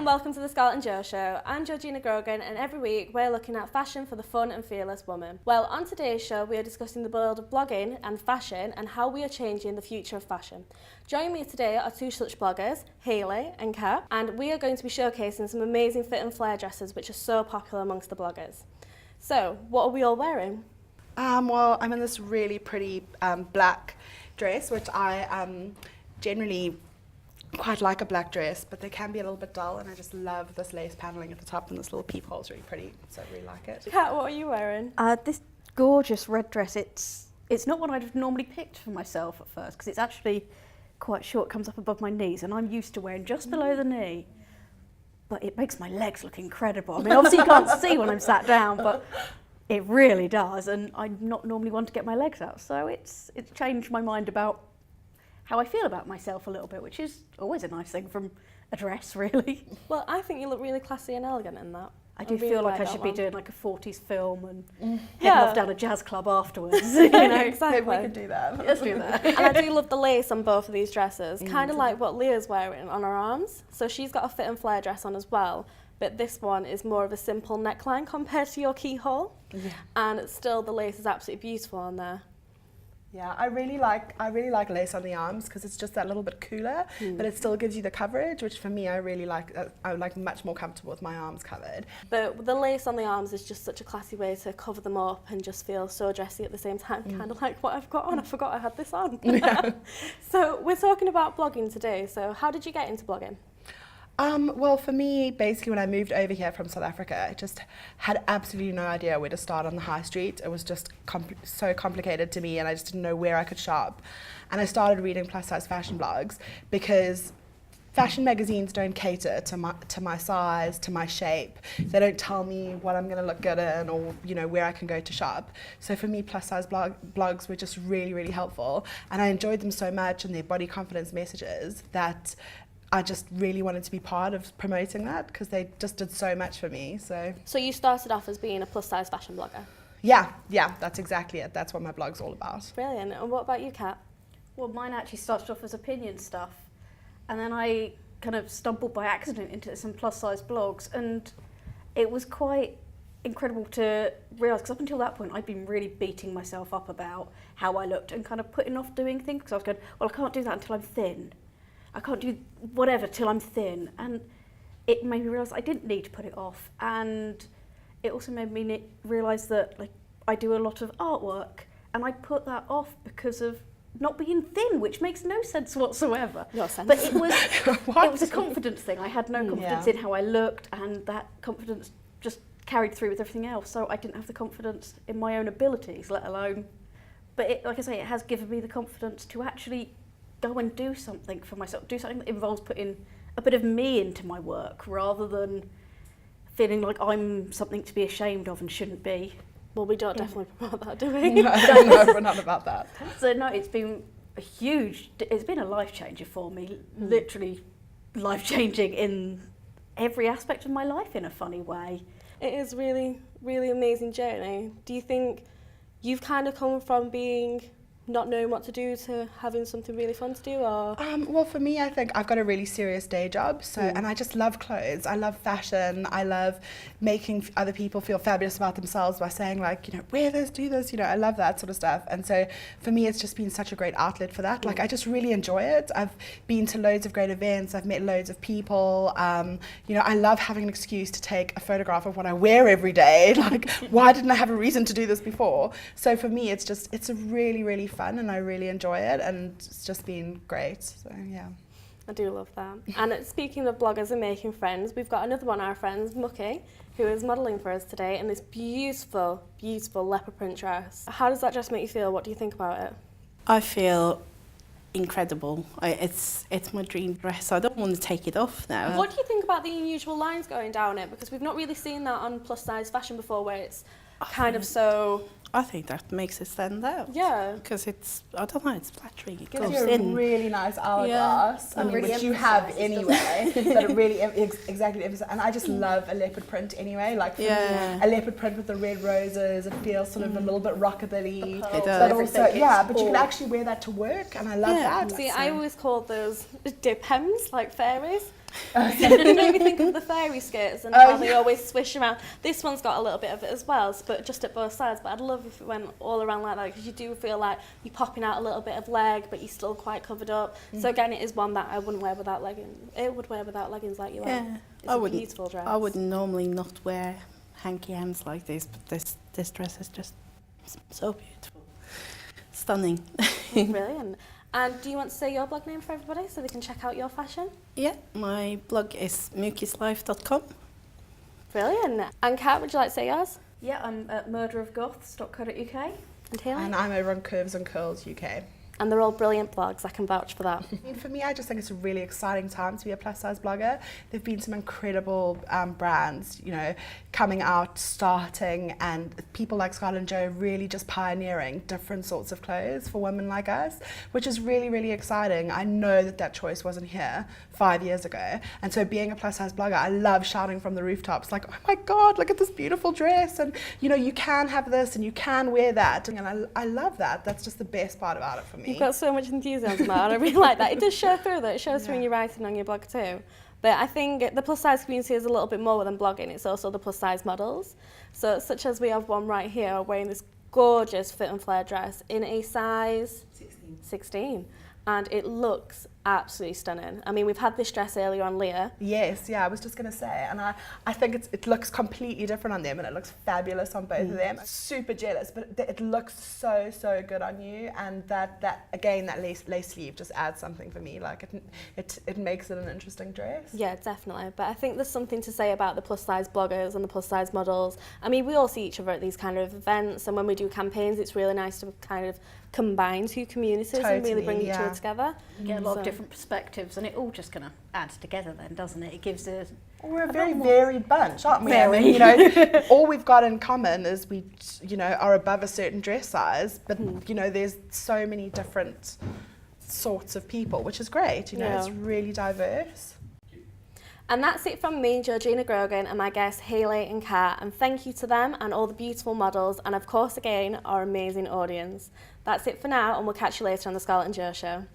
and welcome to the Scarlett Jo Show. I'm Georgina Grogan, and every week we're looking at fashion for the fun and fearless woman. Well, on today's show we are discussing the world of blogging and fashion and how we are changing the future of fashion. Joining me today are two such bloggers, Hayley and Kat, and we are going to be showcasing some amazing fit and flare dresses which are so popular amongst the bloggers. So, what are we all wearing? Well, I'm in this really pretty black dress, which I generally quite like a black dress, but they can be a little bit dull, and I just love this lace paneling at the top, and this little peephole is really pretty, so I really like it. Kat, what are you wearing? This gorgeous red dress, it's not what I'd have normally picked for myself at first, because it's actually quite short, comes up above my knees, and I'm used to wearing just below the knee, but it makes my legs look incredible. I mean, obviously you can't see when I'm sat down, but it really does, and I'm not normally one to get my legs out, so it's changed my mind about how I feel about myself a little bit, which is always a nice thing from a dress, really. Well, I think you look really classy and elegant in that. I do really feel like I that should one. be doing like a 40s film and Yeah. heading off down a jazz club afterwards. You know, Exactly. Maybe we could do that. let's do that. And I do love the lace on both of these dresses, kind of like what Leah's wearing on her arms. So she's got a fit and flare dress on as well, but this one is more of a simple neckline compared to your keyhole. Yeah. And still the lace is absolutely beautiful on there. Yeah, I really like lace on the arms because it's just that little bit cooler, but it still gives you the coverage, which for me I really like. I'm like much more comfortable with my arms covered. But the lace on the arms is just such a classy way to cover them up and just feel so dressy at the same time, kind of like what I've got on. I forgot I had this on. Yeah. So we're talking about blogging today. So how did you get into blogging? Well, for me, basically, when I moved over here from South Africa, I just had absolutely no idea where to start on the high street. It was just so complicated to me, and I just didn't know where I could shop. And I started reading plus-size fashion blogs because fashion magazines don't cater to my size, to my shape. They don't tell me what I'm going to look good in or, you know, where I can go to shop. So for me, plus-size blogs were just really, really helpful. And I enjoyed them so much and their body confidence messages that I just really wanted to be part of promoting that because they just did so much for me. So you started off as being a plus-size fashion blogger? yeah, that's exactly it. That's what my blog's all about. Brilliant. And what about you, Kat? Well, mine actually started off as opinion stuff, and then I kind of stumbled by accident into some plus-size blogs, and it was quite incredible to realise, because up until that point I'd been really beating myself up about how I looked and kind of putting off doing things because I was going, well, I can't do that until I'm thin. I can't do whatever till I'm thin, and it made me realise I didn't need to put it off, and it also made me realise that like I do a lot of artwork and I put that off because of not being thin, which makes no sense whatsoever. No sense. But it was a confidence thing. I had no confidence in how I looked, and that confidence just carried through with everything else, so I didn't have the confidence in my own abilities, let alone, but it, like I say, it has given me the confidence to actually go and do something for myself, do something that involves putting a bit of me into my work rather than feeling like I'm something to be ashamed of and shouldn't be. Well, we don't definitely promote that, do we? No, we're not about that. So no, it's been a life changer for me, literally life changing in every aspect of my life in a funny way. It is really, really amazing journey. Do you think you've kind of come from being not knowing what to do to having something really fun to do, or? Well, for me, I think I've got a really serious day job, so and I just love clothes. I love fashion. I love making other people feel fabulous about themselves by saying, like, you know, wear this, do this. You know, I love that sort of stuff. And so for me, it's just been such a great outlet for that. Like, I just really enjoy it. I've been to loads of great events. I've met loads of people. You know, I love having an excuse to take a photograph of what I wear every day. Like, why didn't I have a reason to do this before? So for me, it's a really, really fun, and I really enjoy it, and it's just been great. So yeah, I do love that. And speaking of bloggers and making friends, we've got another one of our friends, Mucky, who is modelling for us today in this beautiful, beautiful leopard print dress. How does that dress make you feel? What do you think about it? I feel incredible. It's my dream dress. I don't want to take it off now. What do you think about the unusual lines going down it? Because we've not really seen that on plus size fashion before, where it's kind of so... I think that makes it stand out. Yeah. Because I don't know, it's flattering. It gives goes you a in. really nice hourglass. Yeah. I mean, Really which you have emphasises, anyway, but it really exactly emphasizes. And I just love a leopard print anyway. Like for me, a leopard print with the red roses, it feels sort of a little bit rockabilly. It does. But also, but you can actually wear that to work, and I love that. See, I always called those dip hems, like fairies. It made me think of the fairy skirts and how they always swish around. This one's got a little bit of it as well, but just at both sides. But I'd love if it went all around like that, because you do feel like you're popping out a little bit of leg, but you're still quite covered up. So again, it is one that I wouldn't wear without leggings. It would wear without leggings like you are. It's a beautiful dress. I would normally not wear hanky hands like this, but this dress is just so beautiful. Stunning. Brilliant. And do you want to say your blog name for everybody so they can check out your fashion? Yeah, my blog is mukislife.com. Brilliant. And Kat, would you like to say yours? Yeah, I'm at murderofgoths.co.uk. And Haley? And I'm over on Curves and Curls UK. And they're all brilliant blogs, I can vouch for that. For me, I just think it's a really exciting time to be a plus size blogger. There've been some incredible brands, you know, coming out, starting, and people like Scarlett Jo really just pioneering different sorts of clothes for women like us, which is really, really exciting. I know that choice wasn't here 5 years ago. And so being a plus size blogger, I love shouting from the rooftops, like, oh my God, look at this beautiful dress. And, you know, you can have this and you can wear that. And I love that. That's just the best part about it for me. You've got so much enthusiasm about it. I really like that. It does show through, though. It shows through when you're writing on your blog too. But I think the plus size community is a little bit more than blogging. It's also the plus size models. So such as we have one right here wearing this gorgeous fit and flare dress in a size 16. And it looks absolutely stunning. I mean, we've had this dress earlier on Leah. Yes, yeah, I was just going to say, and I think it looks completely different on them, and it looks fabulous on both of them. Super jealous, but it looks so good on you, and that again, that lace sleeve just adds something for me. Like it makes it an interesting dress. Yeah, definitely. But I think there's something to say about the plus size bloggers and the plus size models. I mean, we all see each other at these kind of events, and when we do campaigns, it's really nice to kind of combine two communities and really bring each other together. You get a lot of different perspectives, and it all just kind of adds together then, doesn't it? It gives a... We're a very varied bunch, aren't we? I mean, you know, all we've got in common is we, you know, are above a certain dress size, but, you know, there's so many different sorts of people, which is great, you know, it's really diverse. And that's it from me, Georgina Grogan, and my guests Hayley and Kat, and thank you to them and all the beautiful models, and of course again our amazing audience. That's it for now, and we'll catch you later on the Scarlett Jo Show.